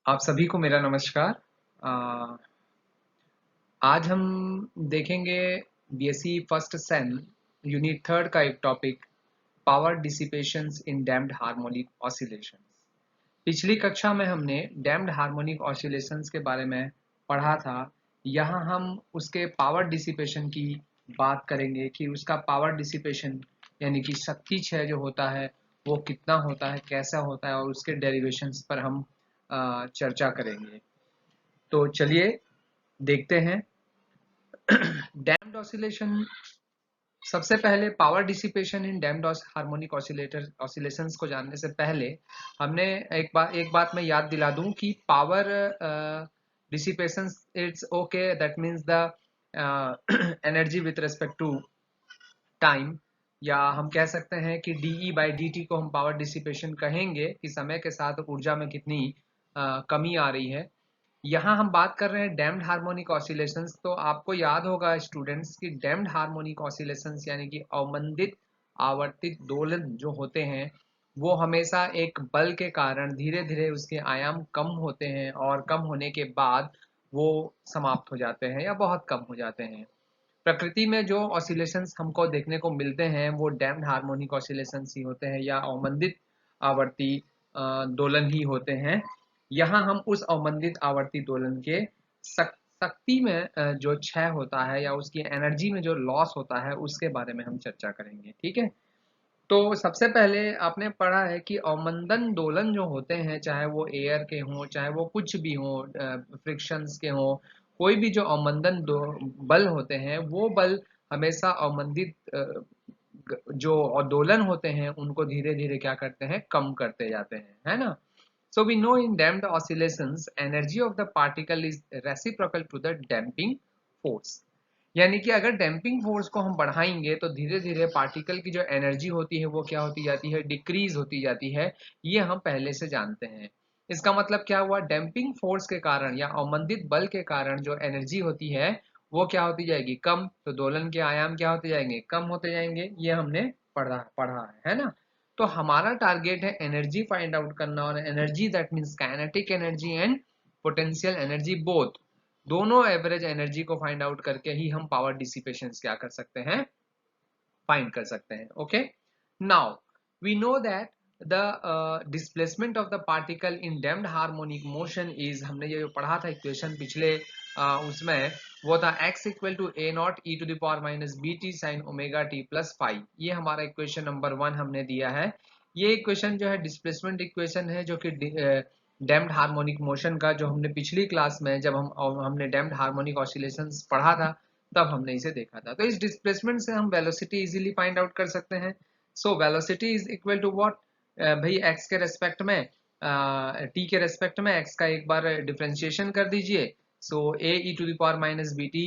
आप सभी को मेरा नमस्कार। आज हम देखेंगे BSc first sem unit third का एक टॉपिक, पावर डिसिपेशंस इन डैम्प्ड हार्मोनिक ऑसिलेशंस। पिछली कक्षा में हमने डैम्प्ड हार्मोनिक ऑसिलेशंस के बारे में पढ़ा था। यहाँ हम उसके पावर डिसिपेशन की बात करेंगे कि उसका पावर डिसिपेशन यानी कि शक्ति क्षय जो होता है वो कितना होता है, कैसा होता है, और उसके डेरिवेशंस पर हम चर्चा करेंगे। तो चलिए देखते हैं। डैम्प्ड ऑसिलेशन, सबसे पहले power dissipation in damped harmonic oscillations को जानने से पहले हमने एक बात मैं याद दिला दूं कि power dissipation, it's okay, that means the energy with respect to time, या हम कह सकते हैं कि डीई बाई डी टी को हम पावर डिसिपेशन कहेंगे कि समय के साथ ऊर्जा में कितनी कमी आ रही है। यहाँ हम बात कर रहे हैं डैम्प्ड हार्मोनिक ऑसिलेशंस। तो आपको याद होगा स्टूडेंट्स कि डैम्प्ड हार्मोनिक ऑसिलेशंस यानी कि अवमंदित आवर्तित दोलन जो होते हैं वो हमेशा एक बल के कारण धीरे धीरे उसके आयाम कम होते हैं और कम होने के बाद वो समाप्त हो जाते हैं या बहुत कम हो जाते हैं। प्रकृति में जो ऑसिलेशंस हमको देखने को मिलते हैं वो डैम्प्ड हार्मोनिक ऑसिलेशंस ही होते हैं या अवमंदित आवर्ती दोलन ही होते हैं। यहाँ हम उस अवमंदित आवर्ती दोलन के शक्ति में जो क्षय होता है या उसकी एनर्जी में जो लॉस होता है उसके बारे में हम चर्चा करेंगे। ठीक है, तो सबसे पहले आपने पढ़ा है कि अवमंदन दोलन जो होते हैं, चाहे वो एयर के हों चाहे वो कुछ भी हों, फ्रिक्शंस के हों, कोई भी जो अवमंदन बल होते हैं वो बल हमेशा अवमंदित जो दोलन होते हैं उनको धीरे धीरे क्या करते हैं, कम करते जाते हैं, है ना। So we know in damped oscillations, energy of the particle is reciprocal to the damping force. यानी कि अगर डैम्पिंग फोर्स को हम बढ़ाएंगे तो धीरे धीरे पार्टिकल की जो एनर्जी होती है वो क्या होती जाती है, डिक्रीज होती जाती है। ये हम पहले से जानते हैं। इसका मतलब क्या हुआ, डैम्पिंग फोर्स के कारण या अवमंदित बल के कारण जो एनर्जी होती है वो क्या होती जाएगी, कम। तो दोलन के आयाम क्या होते जाएंगे, कम होते जाएंगे। ये हमने पढ़ा पढ़ा है ना। तो हमारा टारगेट है एनर्जी फाइंड आउट करना, और energy that means kinetic energy and potential energy both, दोनों एवरेज एनर्जी को फाइंड आउट करके ही हम पावर डिसिपेशन क्या कर सकते हैं, फाइंड कर सकते हैं। Okay, now we know that the displacement of the particle in damped harmonic motion is, हमने ये जो पढ़ा था इक्वेशन पिछले उसमें, वो था x equal to A not e to the power minus b t sine omega t plus five. ये हमारा इक्वेशन नंबर 1 हमने दिया है। ये इक्वेशन जो है डिस्प्लेसमेंट इक्वेशन है, जो कि डैम्प्ड हार्मोनिक मोशन का, जो हमने पिछली क्लास में जब हमने डैम्प्ड हार्मोनिक ऑसिलेशंस पढ़ा था तब हमने इसे देखा था। तो इस डिस्प्लेसमेंट से हम वेलोसिटी इजीली फाइंड आउट कर सकते हैं। So velocity is equal to what, भाई x के रेस्पेक्ट में, t के रेस्पेक्ट में x का एक बार डिफरेंशिएशन कर दीजिए। So a e to the power minus b t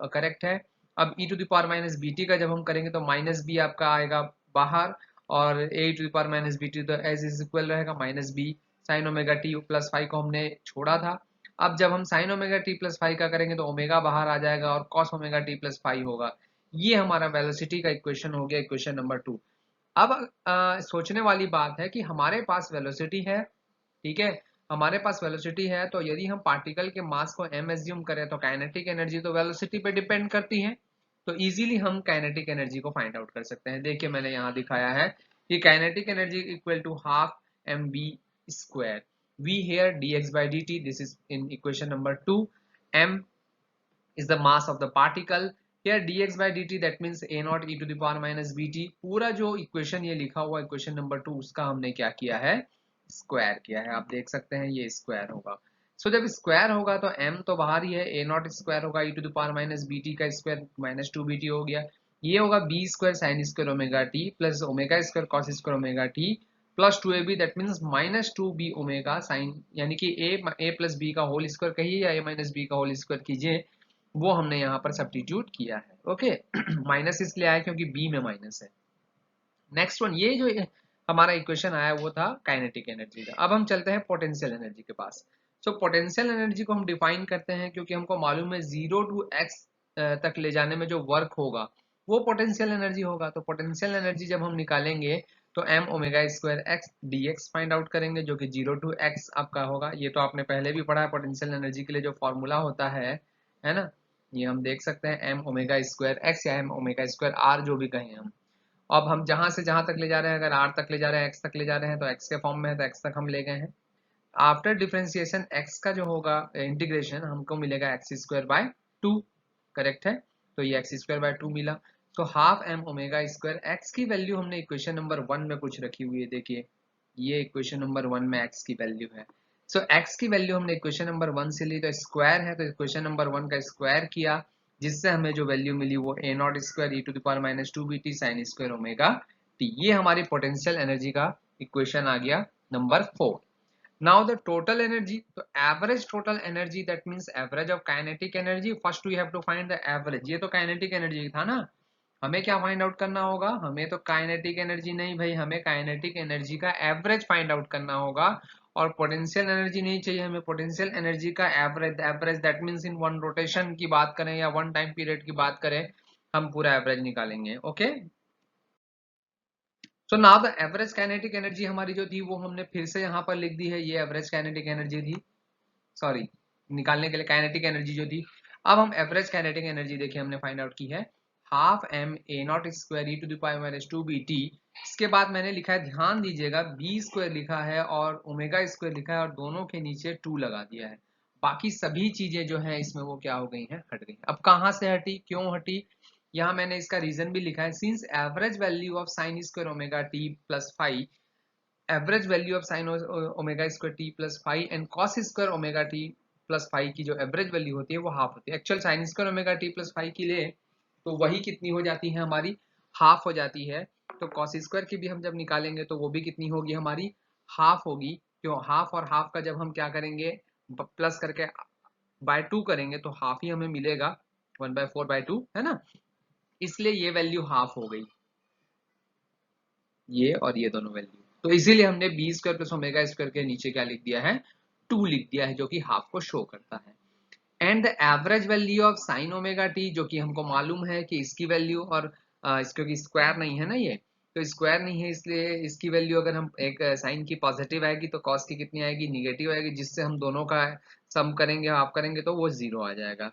correct है। अब e to the power minus b t का जब हम करेंगे तो माइनस बी आपका आएगा बाहर, और a to the power minus b t तो एज इज इक्वल रहेगा minus b sine omega t plus five को हमने छोड़ा था। अब जब हम sine omega t plus five का करेंगे तो ओमेगा बाहर आ जाएगा और cos omega t plus five होगा। ये हमारा वेलोसिटी का इक्वेशन हो गया, इक्वेशन नंबर 2। अब सोचने वाली बात है कि हमारे पास वेलोसिटी है, ठीक है, हमारे पास वेलोसिटी है, तो यदि हम पार्टिकल के मास को m एज्यूम करें तो काइनेटिक एनर्जी तो वेलोसिटी पे डिपेंड करती है। तो इजीली हम काइनेटिक एनर्जी को फाइंड आउट कर सकते हैं। देखिए मैंने यहाँ दिखाया है कि kinetic energy equal to half m b square, v here dx by dt, this is in equation number 2, m is the mass of the particle, here dx by dt that means a naught e to the power minus bt। पूरा जो equation ये लिखा हुआ equation number 2 उसका हमने क्या किया है, स्क्वायर किया है। आप देख सकते हैं ये स्क्वायर होगा। सो जब स्क्वायर होगा तो m तो बाहर ही है, a नॉट स्क्वायर होगा e to the power minus bt का स्क्वायर माइनस 2bt हो गया। ये होगा b square sine square omega t plus omega square cos square omega t plus 2ab, that means minus 2b omega sine, यानी कि a plus b का whole square कहिए या a माइनस b का होल स्क्वायर कीजिए, वो हमने यहाँ पर सब्स्टिट्यूट किया है। ओके, माइनस इसलिए आया क्योंकि b में माइनस है। नेक्स्ट वन, ये जो हमारा इक्वेशन आया वो था काइनेटिक एनर्जी का। अब हम चलते हैं पोटेंशियल एनर्जी के पास। सो पोटेंशियल एनर्जी को हम डिफाइन करते हैं क्योंकि हमको मालूम है 0 टू x तक ले जाने में जो वर्क होगा वो पोटेंशियल एनर्जी होगा। तो पोटेंशियल एनर्जी जब हम निकालेंगे तो m omega square x d x find out करेंगे, जो कि 0 to x आपका होगा। ये तो आपने पहले भी पढ़ा है, पोटेंशियल एनर्जी के लिए जो फॉर्मूला होता है ना, ये हम देख सकते हैं एम ओमेगा स्क्वायर एक्स या एम ओमेगा स्क्वायर आर, जो भी कहें हम। अब हम जहां से जहां तक ले जा रहे हैं, अगर आर तक ले जा रहे हैं, एक्स तक ले जा रहे हैं, तो एक्स के फॉर्म में है तो एक्स तक हम ले गए हैं। आफ्टर डिफरेंशिएशन एक्स का जो होगा इंटीग्रेशन, हमको मिलेगा एक्स स्क्वायर बाय 2, करेक्ट है। तो ये एक्स स्क्वायर बाय 2 मिला। तो half m omega square x की वैल्यू हमने इक्वेशन नंबर 1 में कुछ रखी हुई है, देखिए ये इक्वेशन नंबर 1 में एक्स की वैल्यू है। सो एक्स की वैल्यू हमने इक्वेशन नंबर 1 से ली, तो स्क्वायर है, तो इक्वेशन नंबर 1 का स्क्वायर किया, जिससे हमें जो वैल्यू मिली वो A naught square e to the power minus 2 b t sine square omega t. ये हमारी पोटेंशियल एनर्जी का इक्वेशन आ गया number 4। Now the total energy, so average total energy, that means average of kinetic energy. First we have to find the average. ये तो kinetic energy था ना, हमें क्या फाइंड आउट करना होगा? हमें तो काइनेटिक एनर्जी नहीं भाई, हमें काइनेटिक एनर्जी का एवरेज फाइंड आउट करना होगा। और पोटेंशियल एनर्जी नहीं चाहिए हमें, पोटेंशियल एनर्जी का average. Average that means in one rotation की बात करें या वन टाइम पीरियड की बात करें, हम पूरा एवरेज निकालेंगे। Okay, so now the average kinetic energy हमारी जो थी वो हमने फिर से यहाँ पर लिख दी है, ये एवरेज काइनेटिक एनर्जी थी, सॉरी निकालने के लिए काइनेटिक एनर्जी जो थी। अब हम एवरेज काइनेटिक एनर्जी देखिए हमने फाइंड आउट की है, half m a naught square e to the power minus 2 b t. इसके बाद मैंने लिखा है, ध्यान दीजिएगा, बी स्क्वायर लिखा है और ओमेगा स्क्वायर लिखा है और दोनों के नीचे 2 लगा दिया है। बाकी सभी चीजें जो है इसमें वो क्या हो गई हैं, हट गई। अब कहाँ से हटी, क्यों हटी, यहाँ मैंने इसका रीजन भी लिखा है। Since average value of sine square omega t plus five, average value of sine omega square T plus five and cos square omega t plus five की जो एवरेज वैल्यू होती है वो हाफ होती है। Actual sign square omega t plus five की ले तो वही कितनी हो जाती है हमारी, हाफ हो जाती है। तो कॉस स्क्वायर की भी हम जब निकालेंगे तो वो भी कितनी होगी हमारी, हाफ होगी। क्यों, हाफ और हाफ का जब हम क्या करेंगे, प्लस करके बाय 2 करेंगे तो हाफ ही हमें मिलेगा, 1/4/2 है ना, इसलिए ये वैल्यू हाफ हो गई, ये और ये दोनों वैल्यू। तो इसीलिए हमने b square plus omega square के नीचे क्या लिख दिया है, 2 लिख दिया है, जो कि हाफ को शो करता है। And the average value of sine omega T, जो कि हमको मालूम है कि इसकी वैल्यू और क्योंकि स्क्वायर नहीं है ना ये, तो स्क्वायर नहीं है इसलिए इसकी वैल्यू अगर हम एक साइन की पॉजिटिव आएगी तो कॉस की कितनी आएगी, निगेटिव आएगी, जिससे हम दोनों का सम करेंगे, हाफ करेंगे तो वो 0 आ जाएगा।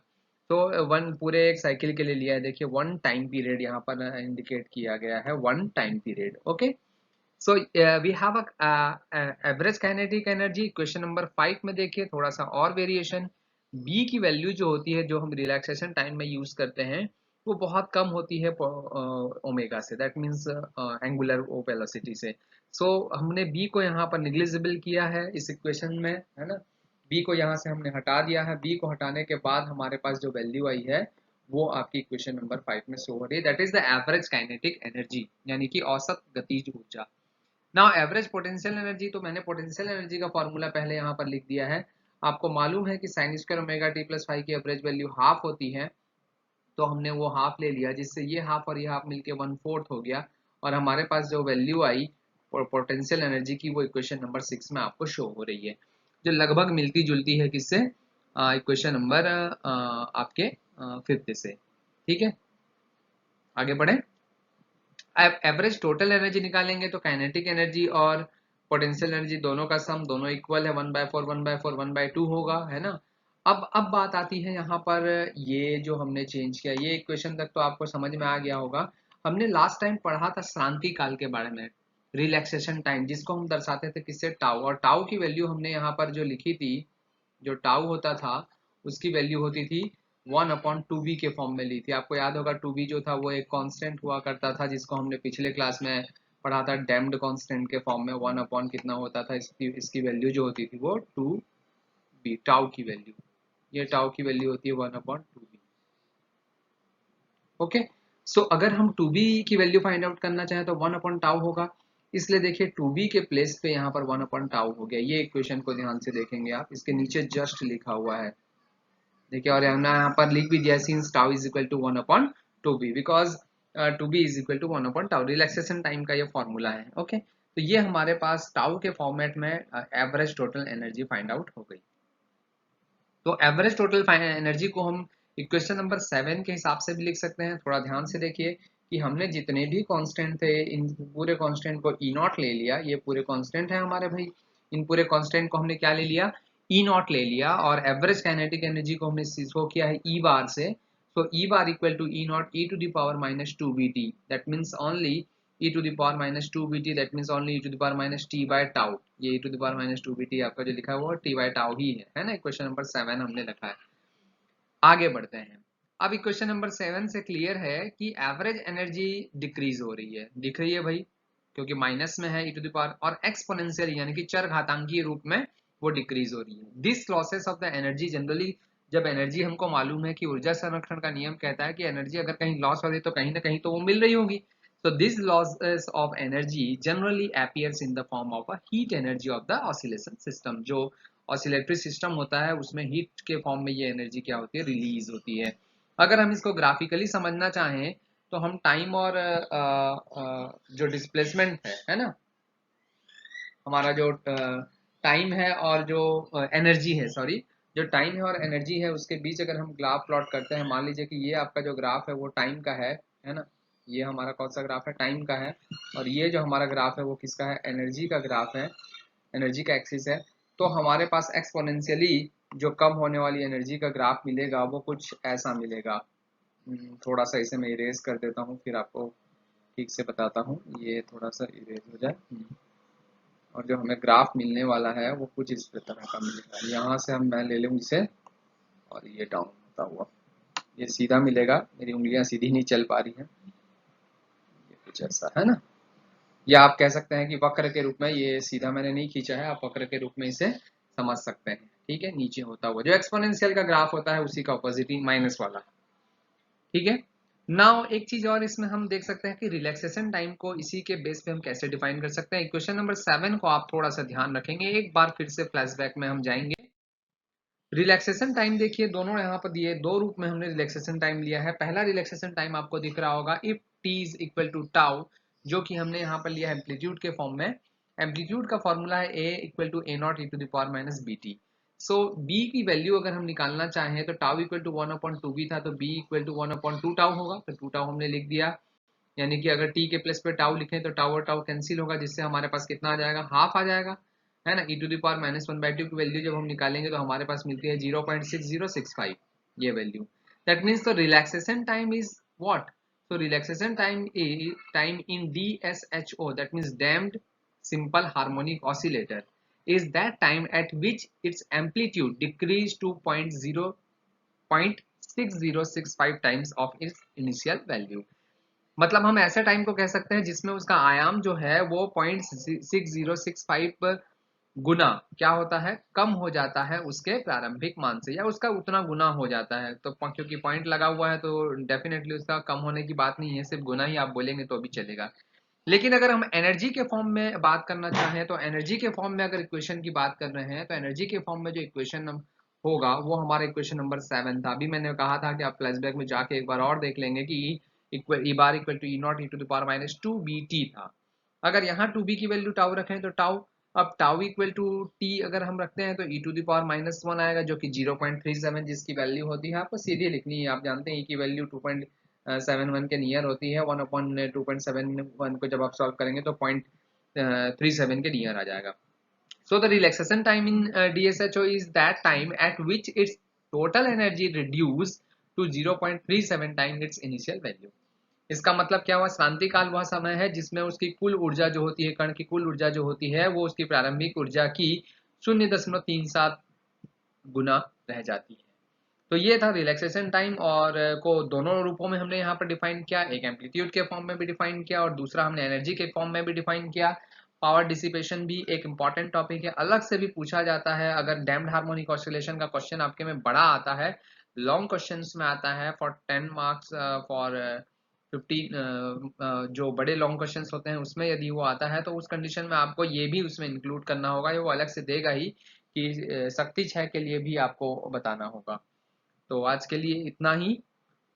तो वन पूरे एक साइकिल के लिए लिया है, देखिए 1 टाइम पीरियड यहाँ पर इंडिकेट किया गया है, 1 time period. Okay, so we have a average kinetic energy. Question number 5 में देखिए थोड़ा सा और वेरिएशन, बी की वैल्यू जो होती है, जो हम रिलैक्सेशन टाइम में यूज करते हैं, वो बहुत कम होती है ओमेगा से, दैट मीन्स एंगुलर वेलोसिटी से। सो हमने बी को यहाँ पर निग्लिजिबल किया है इस इक्वेशन में, है ना, बी को यहाँ से हमने हटा दिया है। बी को हटाने के बाद हमारे पास जो वैल्यू आई है वो आपकी इक्वेशन नंबर 5 में शो हो रही है, that is the average kinetic energy, यानी कि औसत गतिज ऊर्जा। नाउ एवरेज पोटेंशियल एनर्जी, तो मैंने पोटेंशियल एनर्जी का फॉर्मूला पहले यहाँ पर लिख दिया है। आपको मालूम है कि sign square omega t plus five की एवरेज वैल्यू हाफ होती है, तो हमने वो हाफ ले लिया, जिससे ये हाफ और ये हाफ मिलके 1/4 हो गया, और हमारे पास जो वैल्यू आई पोटेंशियल एनर्जी की वो इक्वेशन नंबर 6 में आपको शो हो रही है, जो लगभग मिलती जुलती है किससे, इक्वेशन नंबर आपके 5th से। ठीक है, आगे बढ़े। एवरेज टोटल एनर्जी निकालेंगे तो काइनेटिक एनर्जी और पोटेंशियल एनर्जी दोनों का सम, दोनों इक्वल है, 1/4 1/4 1/2 होगा, है ना। अब बात आती है यहाँ पर, ये जो हमने चेंज किया, ये इक्वेशन तक तो आपको समझ में आ गया होगा। हमने लास्ट टाइम पढ़ा था श्रांति काल के बारे में, रिलैक्सेशन टाइम, जिसको हम दर्शाते थे किससे, टाउ, और टाउ की वैल्यू हमने यहाँ पर जो लिखी थी, जो टाउ होता था उसकी वैल्यू होती थी 1/2b के फॉर्म में ली थी। आपको याद होगा 2b जो था वो एक कांस्टेंट हुआ करता था, जिसको हमने पिछले क्लास में पढ़ा था, डैम्ड कांस्टेंट के फॉर्म में 1 अपॉन कितना होता था, इसकी वैल्यू जो होती थी वो 2b, टाउ की वैल्यू, ये टाउ की वैल्यू होती है 1/2b। ओके, सो अगर हम 2b की वैल्यू फाइंड आउट करना चाहें तो 1 अपॉन टाउ होगा, इसलिए देखिए 2b के प्लेस पे यहाँ पर 1 अपॉन टाउ हो गया। ये इक्वेशन को ध्यान से देखेंगे आप, इसके नीचे जस्ट लिखा हुआ है, देखिए, और हमने यहाँ पर लिख भी दिया, since tau is equal to 1/2b, because 2b is equal to 1 tau, relaxation time का ये फॉर्मूला है। ओके, तो ये हमारे पास टाउ के फॉर्मेट में average total energy find out हो गई। तो एवरेज टोटल एनर्जी को हम इक्वेशन नंबर 7 के हिसाब से भी लिख सकते हैं, थोड़ा ध्यान से देखिए। कि हमने जितने भी कांस्टेंट थे इन पूरे कांस्टेंट को ई नॉट ले लिया, ये पूरे कांस्टेंट है हमारे भाई, इन पूरे कांस्टेंट को हमने क्या ले लिया, ई नॉट ले लिया, और एवरेज काइनेटिक एनर्जी को हमने शो किया है ई बार से। So e bar equal to e not e to the power minus two b t, that means only e to the power minus 2 bt, that means only e to the power minus t by tau। ये e to the power minus 2 bt आपका जो लिखा है वो t by tau ही है ना। Equation number 7 हमने लिखा है। आगे बढ़ते हैं। अब इक्वेशन नंबर 7 से क्लियर है कि एवरेज एनर्जी डिक्रीज हो रही है, दिख रही है भाई, क्योंकि माइनस में है e टू द पावर, और एक्सपोनेंशियल यानी कि चर घातांकीय रूप में वो डिक्रीज हो रही है। This losses of the energy generally, जब एनर्जी हमको मालूम है कि ऊर्जा संरक्षण का नियम कहता है कि एनर्जी अगर कहीं लॉस हो रही तो कहीं ना कहीं तो वो मिल रही होगी। So this losses of energy generally appears in the form of a heat energy of the oscillation system। जो ऑसिलेटरी सिस्टम होता है उसमें हीट के फॉर्म में ये एनर्जी क्या होती है, रिलीज होती है। अगर हम इसको ग्राफिकली समझना चाहें तो हम टाइम और जो डिस्प्लेसमेंट है ना, हमारा जो टाइम है और जो एनर्जी है, सॉरी, जो टाइम है और एनर्जी है उसके बीच अगर हम ग्राफ प्लॉट करते हैं, मान लीजिए कि ये आपका जो ग्राफ है वो टाइम का है ना, ये हमारा कौन सा ग्राफ है, टाइम का है, और ये जो हमारा ग्राफ है वो किसका है, एनर्जी का ग्राफ है, एनर्जी का एक्सिस है। तो हमारे पास एक्सपोनेंशियली जो कम होने वाली एनर्जी का ग्राफ मिलेगा वो कुछ ऐसा मिलेगा। थोड़ा सा इसे मैं इरेज कर देता हूँ फिर आपको ठीक से बताता हूँ, ये थोड़ा सा इरेज हो जाए। और जो हमें ग्राफ मिलने वाला है वो कुछ इस तरह का मिलेगा। यहाँ से मैं ले लूँ इसे और ये डाउन होता हुआ ये सीधा मिलेगा, मेरी उंगलियां सीधी नहीं चल पा रही हैं, ये कुछ ऐसा है ना, या आप कह सकते हैं कि वक्र के रूप में, ये सीधा मैंने नहीं खींचा है, आप वक्र के रूप में इसे समझ सकते हैं। ठीक है, नीचे होता हुआ जो एक्सपोनेंशियल का ग्राफ होता है उसी का ऑपोजिट ही माइनस वाला। ठीक है, नाउ एक चीज और इसमें हम देख सकते हैं कि रिलैक्सेशन टाइम को इसी के बेस पे हम कैसे डिफाइन कर सकते हैं। इक्वेशन नंबर 7 को आप थोड़ा सा ध्यान रखेंगे, एक बार फिर से फ्लैशबैक में हम जाएंगे। रिलैक्सेशन टाइम देखिए दोनों यहाँ पर दिए, दो रूप में हमने रिलैक्सेशन टाइम लिया है। पहला रिलैक्सेशन टाइम आपको दिख रहा होगा if t is equal to tau, जो कि हमने यहाँ पर लिया है एम्पलीट्यूड के फॉर्म में। एम्पलीट्यूड का फॉर्मूला है A equal to A not e to the power minus b t. So b की वैल्यू अगर हम निकालना चाहें तो टाउ इक्वल टू 1/2 बी था, तो बी इक्वल टू 1/2 टाउ होगा, तो 2 टाउ हमने लिख दिया। यानी कि अगर टी के प्लेस पे टाउ लिखें तो टाउ और टाउ कैंसिल होगा, जिससे हमारे पास कितना आ जाएगा, हाफ आ जाएगा, है ना। e to the power minus 1/2 की वैल्यू जब हम निकालेंगे तो हमारे पास मिलती है 0.6065 ये value. That means the relaxation time is what, so relaxation time in DSHO, that means damped simple harmonic oscillator, is that time at which its amplitude decreased to 0.6065 times of its initial value। मतलब हम ऐसे time को कह सकते हैं जिसमें उसका आयाम जो है वो 0.6065 गुना क्या होता है, कम हो जाता है उसके प्रारंभिक मान से, या उसका उतना गुना हो जाता है। तो क्योंकि पॉइंट लगा हुआ है तो डेफिनेटली उसका कम होने की बात नहीं है, सिर्फ गुना ही आप बोलेंगे तो भी चलेगा। लेकिन अगर हम एनर्जी के फॉर्म में बात करना चाहें तो एनर्जी के फॉर्म में अगर इक्वेशन की बात कर रहे हैं तो एनर्जी के फॉर्म में जो इक्वेशन होगा वो हमारा इक्वेशन नंबर 7 था। अभी मैंने कहा था कि आप फ्लैशबैक में जाके एक बार और देख लेंगे कि e bar equal to e not e to the power minus 2 b t था। अगर यहाँ 2b की वैल्यू टाउ रखें तो टाउ, अब टाउ इक्वल टू टी अगर हम रखते हैं तो ई टू द पावर माइनस 1 आएगा, जो कि 0.37 जिसकी वैल्यू होती है आपको सीधी लिखनी है। आप जानते हैं की वैल्यू 2.71 के नियर होती है, 1/2.71 को जब आप सॉल्व करेंगे तो 0.37 के नियर आ जाएगा। So the relaxation time in DSHO is that time at which its total energy reduced to 0.37 times its initial value। इसका मतलब क्या हुआ, शांति काल वह समय है जिसमें उसकी कुल ऊर्जा जो होती है, कण की कुल ऊर्जा जो होती है वो उसकी प्रारंभिक ऊर्जा की 0.37 गुना रह जाती है। तो ये था रिलैक्सेशन टाइम, और को दोनों रूपों में हमने यहाँ पर डिफाइन किया, एक एम्पलीट्यूड के फॉर्म में भी डिफाइन किया और दूसरा हमने एनर्जी के फॉर्म में भी डिफाइन किया। पावर डिसिपेशन भी एक इंपॉर्टेंट टॉपिक है, अलग से भी पूछा जाता है। अगर डैम्प्ड हार्मोनिक ऑसिलेशन का क्वेश्चन आपके में बड़ा आता है, लॉन्ग क्वेश्चंस में आता है फॉर 10 मार्क्स, फॉर 50 जो बड़े लॉन्ग क्वेश्चंस होते हैं उसमें यदि वो आता है तो उस कंडीशन में आपको ये भी उसमें इंक्लूड करना होगा, ये वो अलग से देगा ही कि शक्ति 6 के लिए भी आपको बताना होगा। तो आज के लिए इतना ही।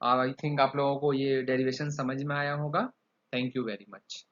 आई थिंक आप लोगों को ये डेरिवेशन समझ में आया होगा। Thank you very much.